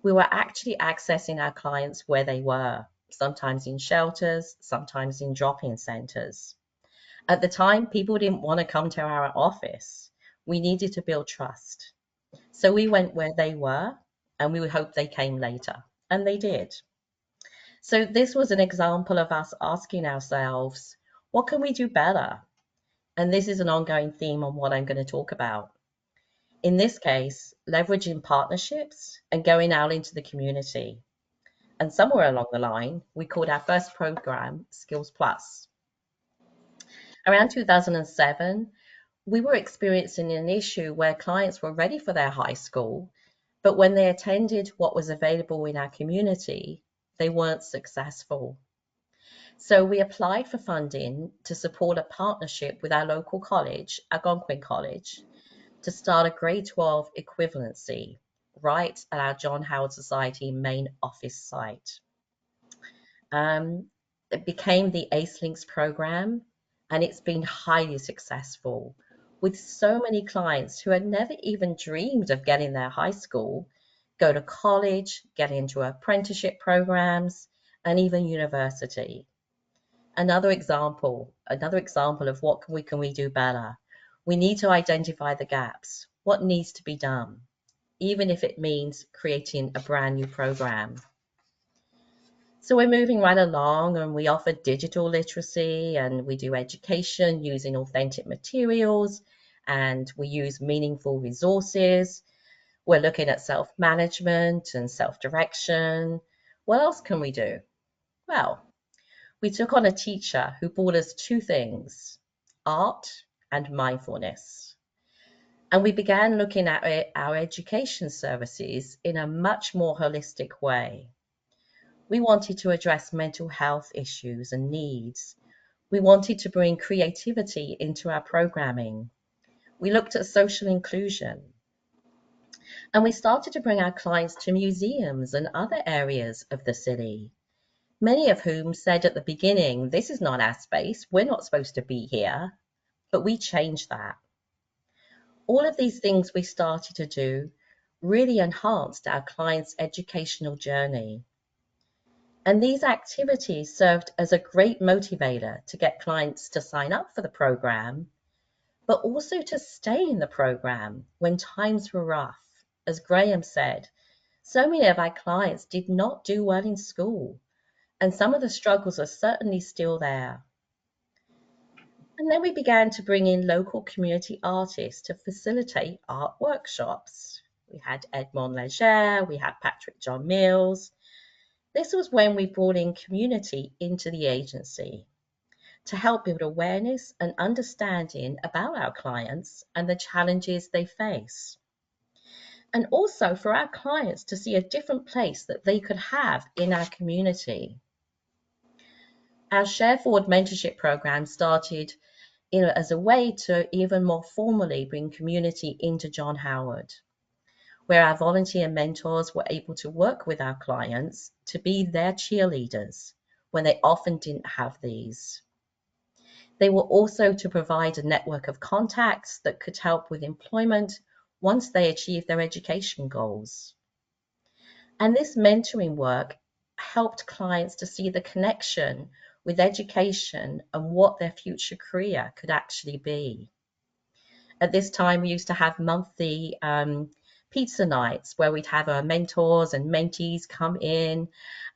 We were actually accessing our clients where they were, sometimes in shelters, sometimes in drop-in centers. At the time, people didn't want to come to our office. We needed to build trust. So we went where they were, and we would hope they came later, and they did. So this was an example of us asking ourselves, what can we do better? And this is an ongoing theme on what I'm going to talk about. In this case, leveraging partnerships and going out into the community. And somewhere along the line, we called our first program Skills Plus. Around 2007, we were experiencing an issue where clients were ready for their high school, but when they attended what was available in our community, they weren't successful. So we applied for funding to support a partnership with our local college, Algonquin College, to start a grade 12 equivalency right at our John Howard Society main office site. It became the ACE Links program, and it's been highly successful with so many clients who had never even dreamed of getting their high school, go to college, get into apprenticeship programs, and even university. Another example of what can we do better. We need to identify the gaps. What needs to be done, even if it means creating a brand new program. So we're moving right along, and we offer digital literacy, and we do education using authentic materials, and we use meaningful resources. We're looking at self-management and self-direction. What else can we do? Well, we took on a teacher who brought us two things, art and mindfulness. And we began looking at our education services in a much more holistic way. We wanted to address mental health issues and needs. We wanted to bring creativity into our programming. We looked at social inclusion. And we started to bring our clients to museums and other areas of the city, many of whom said at the beginning, this is not our space, we're not supposed to be here, but we changed that. All of these things we started to do really enhanced our clients' educational journey. And these activities served as a great motivator to get clients to sign up for the program, but also to stay in the program when times were rough. As Graham said, so many of our clients did not do well in school, and some of the struggles are certainly still there. And then we began to bring in local community artists to facilitate art workshops. We had Edmond Leger, we had Patrick John Mills. This was when we brought in community into the agency to help build awareness and understanding about our clients and the challenges they face. And also for our clients to see a different place that they could have in our community. Our Share Forward mentorship program started as a way to even more formally bring community into John Howard, where our volunteer mentors were able to work with our clients to be their cheerleaders when they often didn't have these. They were also to provide a network of contacts that could help with employment once they achieved their education goals. And this mentoring work helped clients to see the connection with education and what their future career could actually be. At this time, we used to have monthly pizza nights where we'd have our mentors and mentees come in.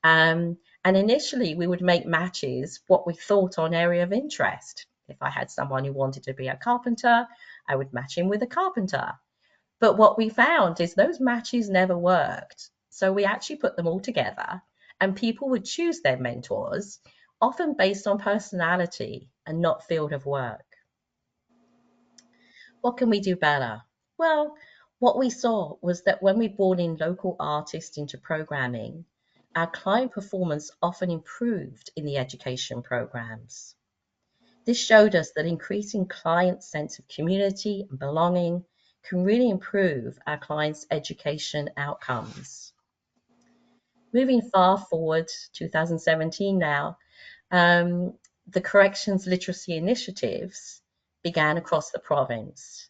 And initially, we would make matches what we thought on area of interest. If I had someone who wanted to be a carpenter, I would match him with a carpenter. But what we found is those matches never worked. So we actually put them all together, and people would choose their mentors, often based on personality and not field of work. What can we do better? Well, what we saw was that when we brought in local artists into programming, our client performance often improved in the education programs. This showed us that increasing clients' sense of community and belonging can really improve our clients' education outcomes. Moving far forward, 2017 now, the corrections literacy initiatives began across the province.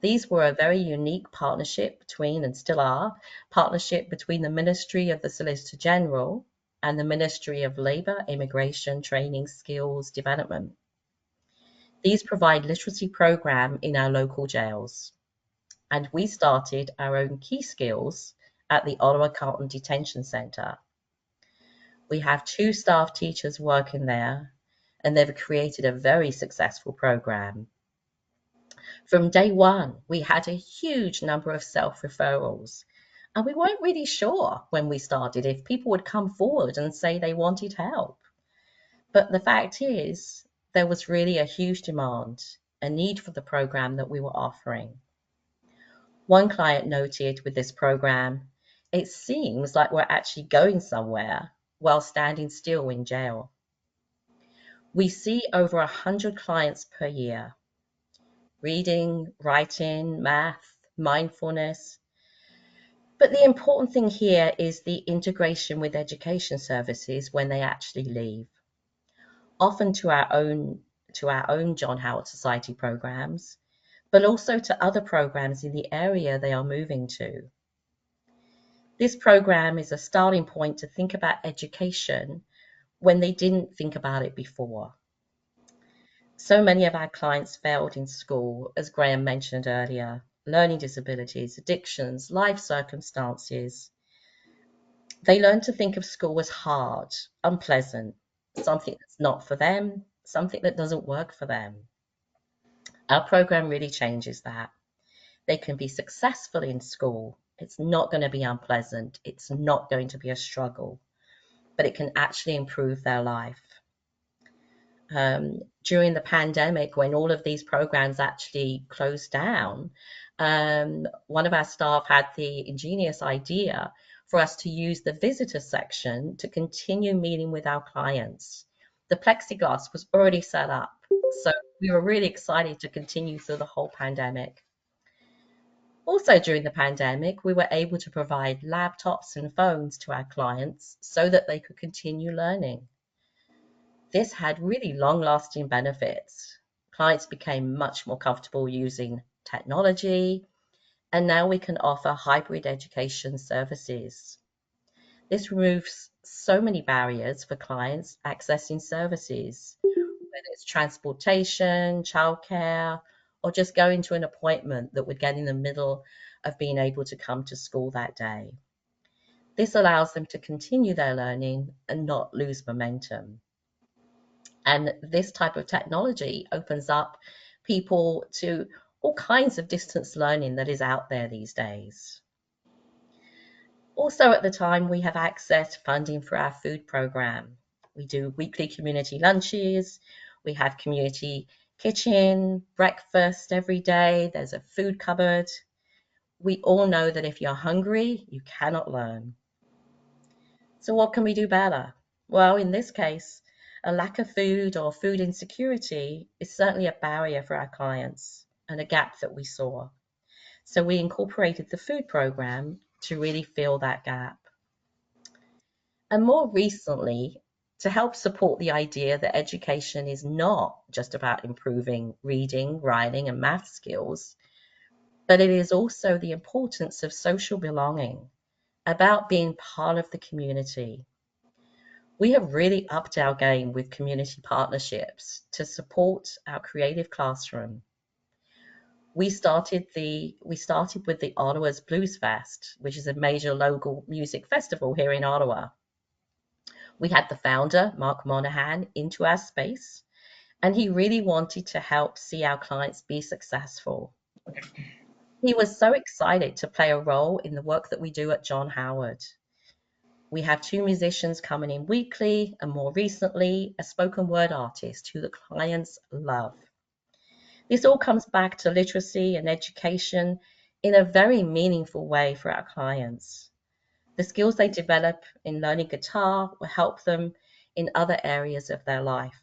These were a very unique partnership between, and still are, partnership between the Ministry of the Solicitor General and the Ministry of Labour, Immigration, Training, Skills Development. These provide literacy program in our local jails. And we started our own key skills at the Ottawa Carlton Detention Centre. We have 2 staff teachers working there, and they've created a very successful program. From day one, we had a huge number of self-referrals, and we weren't really sure when we started if people would come forward and say they wanted help. But the fact is, there was really a huge demand, a need for the program that we were offering. One client noted with this program, it seems like we're actually going somewhere while standing still in jail. We see over 100 clients per year. Reading, writing, math, mindfulness. But the important thing here is the integration with education services when they actually leave. Often to our own John Howard Society programs, but also to other programs in the area they are moving to. This program is a starting point to think about education when they didn't think about it before. So many of our clients failed in school, as Graham mentioned earlier, learning disabilities, addictions, life circumstances. They learn to think of school as hard, unpleasant, something that's not for them, something that doesn't work for them. Our program really changes that. They can be successful in school. It's not going to be unpleasant. It's not going to be a struggle, but it can actually improve their life. During the pandemic, when all of these programs actually closed down, one of our staff had the ingenious idea for us to use the visitor section to continue meeting with our clients. The plexiglass was already set up, so we were really excited to continue through the whole pandemic. Also during the pandemic, we were able to provide laptops and phones to our clients so that they could continue learning. This had really long-lasting benefits. Clients became much more comfortable using technology, and now we can offer hybrid education services. This removes so many barriers for clients accessing services, whether it's transportation, childcare, or just going to an appointment that would get in the middle of being able to come to school that day. This allows them to continue their learning and not lose momentum. And this type of technology opens up people to all kinds of distance learning that is out there these days. Also at the time, we have accessed funding for our food program. We do weekly community lunches. We have community kitchen, breakfast every day. There's a food cupboard. We all know that if you're hungry, you cannot learn. So what can we do better? Well, in this case, a lack of food or food insecurity is certainly a barrier for our clients and a gap that we saw. So we incorporated the food program to really fill that gap. And more recently, to help support the idea that education is not just about improving reading, writing, and math skills, but it is also the importance of social belonging, about being part of the community. We have really upped our game with community partnerships to support our creative classroom. We started with the Ottawa's Blues Fest, which is a major local music festival here in Ottawa. We had the founder, Mark Monahan, into our space, and he really wanted to help see our clients be successful. He was so excited to play a role in the work that we do at John Howard. We have 2 musicians coming in weekly, and more recently, a spoken word artist who the clients love. This all comes back to literacy and education in a very meaningful way for our clients. The skills they develop in learning guitar will help them in other areas of their life.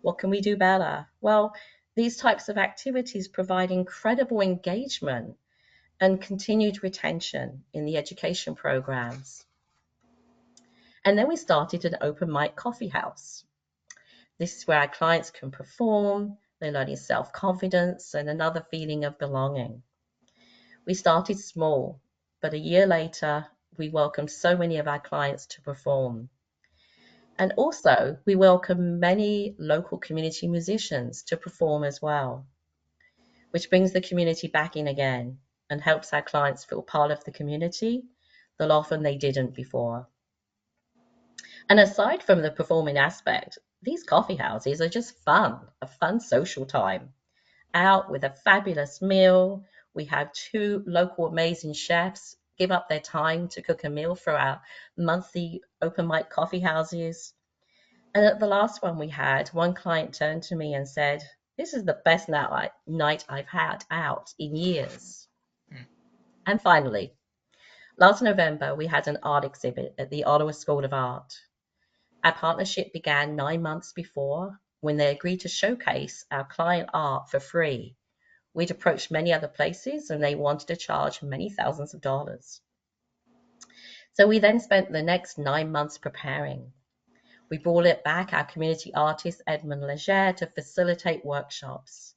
What can we do better? Well, these types of activities provide incredible engagement and continued retention in the education programs. And then we started an open mic coffee house. This is where our clients can perform, they're learning self-confidence and another feeling of belonging. We started small, but a year later, we welcomed so many of our clients to perform. And also, we welcome many local community musicians to perform as well, which brings the community back in again and helps our clients feel part of the community that often they didn't before. And aside from the performing aspect, these coffee houses are just fun, a fun social time. Out with a fabulous meal. We have two local amazing chefs give up their time to cook a meal for our monthly open mic coffee houses. And at the last one we had, one client turned to me and said, "This is the best night I've had out in years." And finally, last November, we had an art exhibit at the Ottawa School of Art. Our partnership began 9 months before when they agreed to showcase our client art for free. We'd approached many other places and they wanted to charge many thousands of dollars. So we then spent the next 9 months preparing. We brought it back our community artist Edmund Leger to facilitate workshops.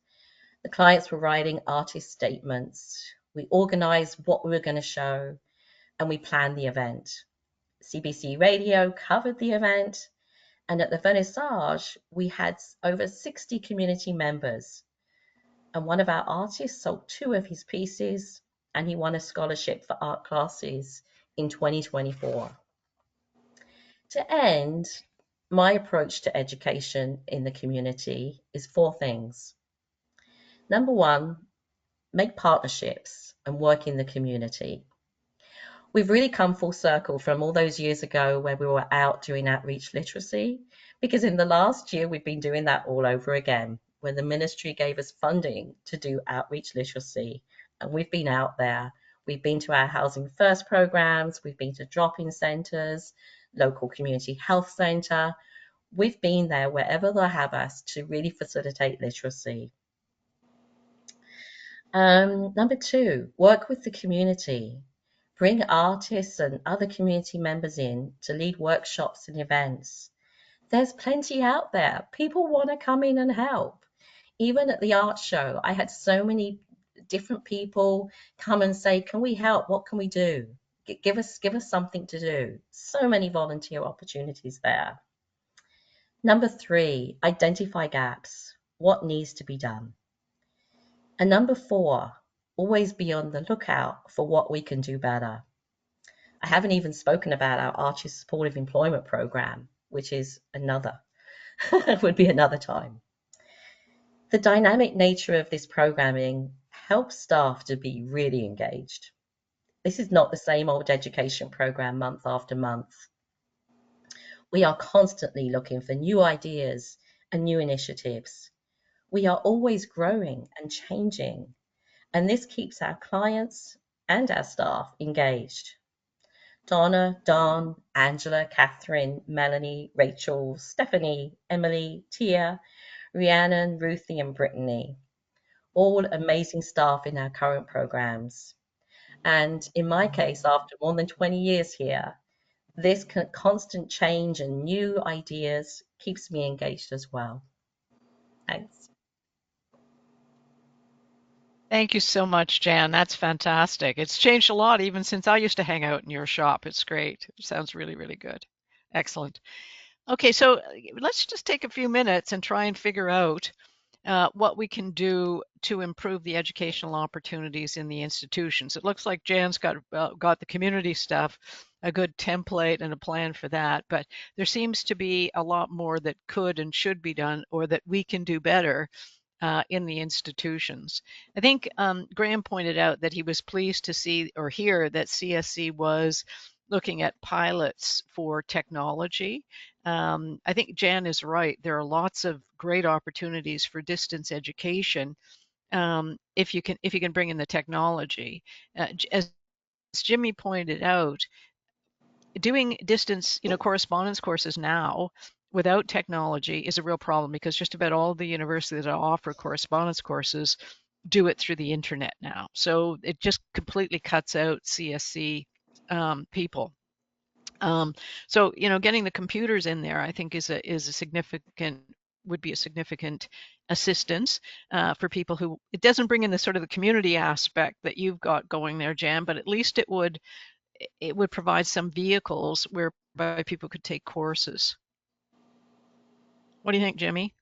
The clients were writing artist statements. We organized what we were going to show and we planned the event. CBC Radio covered the event, and at the vernissage, we had over 60 community members. And one of our artists sold 2 of his pieces, and he won a scholarship for art classes in 2024. To end, my approach to education in the community is 4 things. Number 1, make partnerships and work in the community. We've really come full circle from all those years ago where we were out doing outreach literacy, because in the last year we've been doing that all over again, when the ministry gave us funding to do outreach literacy. And we've been out there. We've been to our Housing First programs, we've been to drop-in centres, local community health centre. We've been there wherever they have us to really facilitate literacy. Number 2, work with the community. Bring artists and other community members in to lead workshops and events. There's plenty out there. People want to come in and help. Even at the art show, I had so many different people come and say, "Can we help? What can we do? Give us something to do." So many volunteer opportunities there. Number 3, identify gaps. What needs to be done? And number 4, always be on the lookout for what we can do better. I haven't even spoken about our Artist Supportive Employment Program, which is would be another time. The dynamic nature of this programming helps staff to be really engaged. This is not the same old education program month after month. We are constantly looking for new ideas and new initiatives. We are always growing and changing, and this keeps our clients and our staff engaged. Donna, Dawn, Angela, Catherine, Melanie, Rachel, Stephanie, Emily, Tia, Rhiannon, Ruthie, and Brittany, all amazing staff in our current programs. And in my case, after more than 20 years here, this constant change and new ideas keeps me engaged as well. Thanks. Thank you so much, Jan. That's fantastic. It's changed a lot even since I used to hang out in your shop. It's great. It sounds really, really good. Excellent. Okay, so let's just take a few minutes and try and figure out what we can do to improve the educational opportunities in the institutions. It looks like Jan's got the community stuff, a good template and a plan for that, but there seems to be a lot more that could and should be done, or that we can do better in the institutions. I think Graham pointed out that he was pleased to see or hear that CSC was looking at pilots for technology. I think Jan is right. There are lots of great opportunities for distance education if you can bring in the technology. As Jimmy pointed out, doing distance, correspondence courses now without technology is a real problem because just about all the universities that offer correspondence courses do it through the internet now. So it just completely cuts out CSC people. So getting the computers in there, I think, would be a significant assistance for people who it doesn't bring in the sort of the community aspect that you've got going there, Jan, but at least it would provide some vehicles whereby people could take courses. What do you think, Jimmy?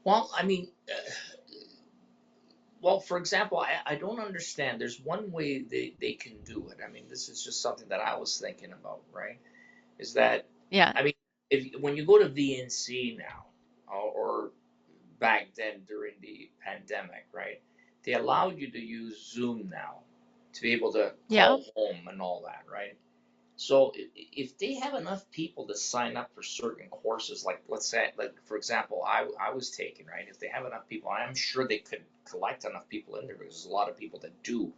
Well, I mean, well, for example, I don't understand. There's one way they can do it. I mean, this is just something that I was thinking about, right? Is that, Yeah. I mean, if when you go to VNC now, or back then during the pandemic, right? They allowed you to use Zoom now to be able to Yeah. call home and all that, right? So if they have enough people to sign up for certain courses, like let's say, like for example, I was taking, right? If they have enough people, I'm sure they could collect enough people in there because there's a lot of people that do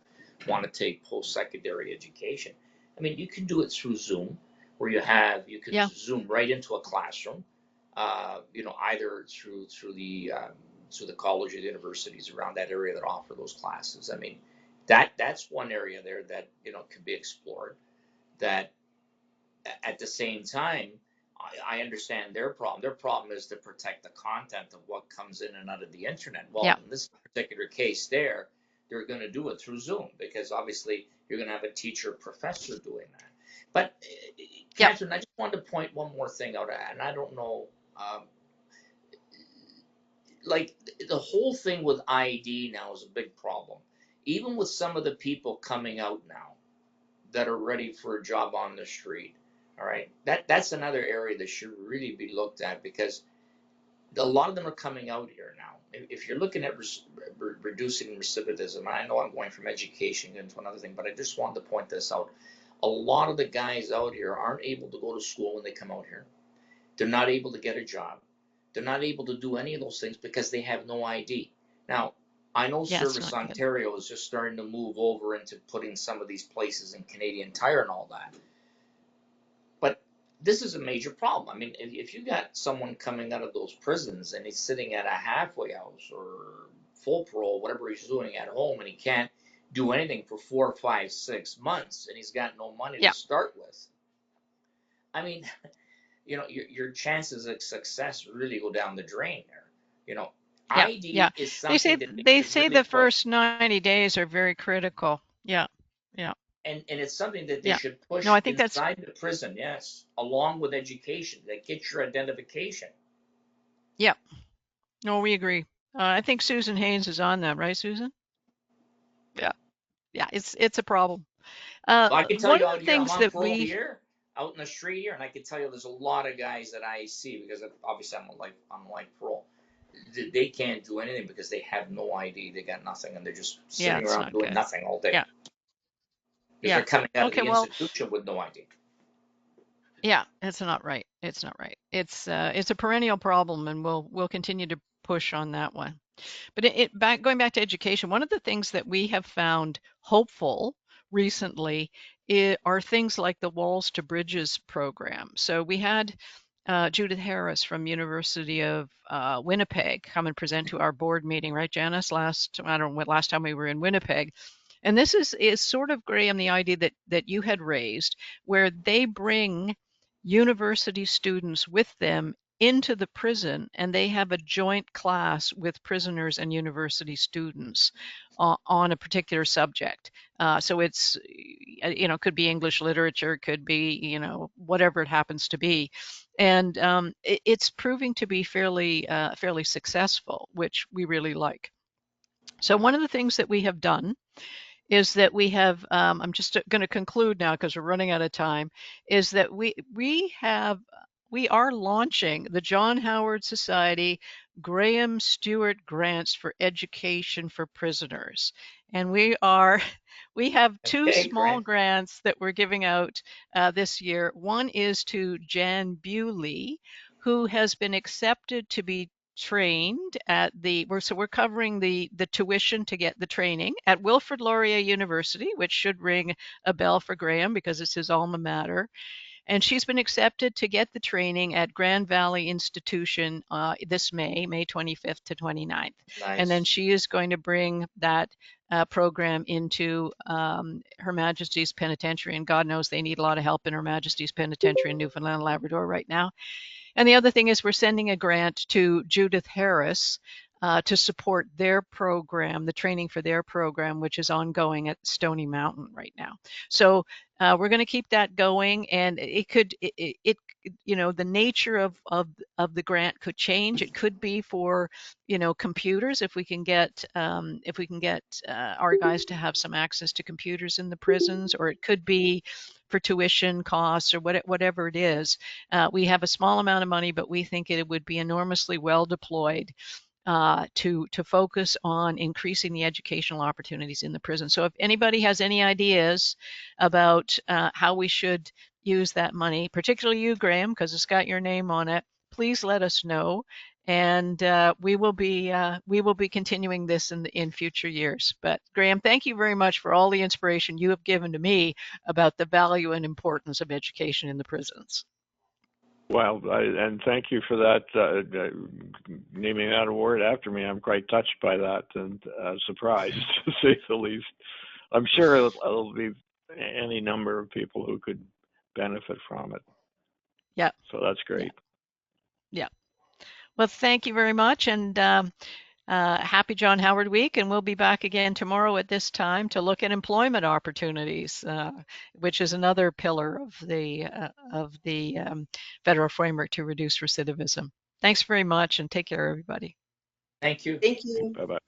want to take post-secondary education. I mean, you can do it through Zoom, where you can Yeah. Zoom right into a classroom, either through the college or the universities around that area that offer those classes. I mean, that's one area there that could be explored. That at the same time, I understand their problem. Their problem is to protect the content of what comes in and out of the internet. Well, Yeah. in this particular case, they're going to do it through Zoom because obviously you're going to have a teacher professor doing that. But Yeah. Catherine, I just wanted to point one more thing out, and I don't know, like the whole thing with ID now is a big problem. Even with some of the people coming out now that are ready for a job on the street. All right, that's another area that should really be looked at because a lot of them are coming out here now. If you're looking at reducing recidivism, and I know I'm going from education into another thing, but I just wanted to point this out. A lot of the guys out here aren't able to go to school when they come out here. They're not able to get a job. They're not able to do any of those things because they have no ID. Now, I know Yeah. It's Service not good. Ontario is just starting to move over into putting some of these places in Canadian Tire and all that. But this is a major problem. I mean, if you got someone coming out of those prisons and he's sitting at a halfway house or full parole, whatever he's doing at home, and he can't do anything for 4, 5, 6 months, and he's got no money Yeah. to start with, I mean, your chances of success really go down the drain there. Yeah. ID Yeah. is They say something that they they should say really the push. first 90 days are very critical. Yeah. Yeah. And it's something that they Yeah. should No, push I think that's inside the prison, yes, along with education, that gets your identification. yeah. No, we agree. I think Susan Haynes is on that, right, Susan? Yeah. Yeah. It's a problem. Well, I can tell One you of out the here, I'm things on that parole we here, out in the street here, and I can tell you there's a lot of guys that I see because obviously I'm like parole. They can't do anything because they have no ID, they got nothing, and they're just yeah, sitting it's around not doing good. nothing all day Yeah. because they're Yeah. coming out of Okay. the Well, institution with no ID. yeah, it's not right. It's not right. It's a perennial problem, and we'll continue to push on that one. But going back to education, one of the things that we have found hopeful recently are things like the Walls to Bridges program. So we had Judith Harris from University of Winnipeg come and present to our board meeting, right, Janice? I don't know what last time we were in Winnipeg. And this is sort of, Graham, the idea that you had raised, where they bring university students with them into the prison and they have a joint class with prisoners and university students on a particular subject. So it's, could be English literature, could be, whatever it happens to be. And it's proving to be fairly successful, which we really like. So one of the things that we have done is that we have, I'm just going to conclude now because we're running out of time, is that we are launching the John Howard Society Graham Stewart Grants for Education for Prisoners. And we have two Okay, small Grant. grants that we're giving out this year. One is to Jan Bewley, who has been accepted to be trained at we're covering the tuition to get the training at Wilfrid Laurier University, which should ring a bell for Graham because it's his alma mater. And she's been accepted to get the training at Grand Valley Institution this May 25th to 29th. And then Nice. she is going to bring that program into Her Majesty's Penitentiary. And God knows they need a lot of help in Her Majesty's Penitentiary in Newfoundland and Labrador right now. And the other thing is we're sending a grant to Judith Harris to support their program, the training for their program, which is ongoing at Stony Mountain right now. So we're going to keep that going, and the nature of the grant could change. It could be for computers if we can get our guys to have some access to computers in the prisons, or it could be for tuition costs or whatever it is. We have a small amount of money, but we think it would be enormously well deployed to focus on increasing the educational opportunities in the prison. So if anybody has any ideas about how we should use that money, particularly you, Graham, because it's got your name on it, please let us know, and we will be continuing this in future years. But Graham, thank you very much for all the inspiration you have given to me about the value and importance of education in the prisons. Well, and thank you for that, naming that award after me. I'm quite touched by that and surprised, to say the least. I'm sure it'll be any number of people who could benefit from it. Yeah. So that's great. Yeah. Well, thank you very much, and happy John Howard Week, and we'll be back again tomorrow at this time to look at employment opportunities, which is another pillar of the federal framework to reduce recidivism. Thanks very much, and take care, everybody. Thank you. Thank you. Bye-bye.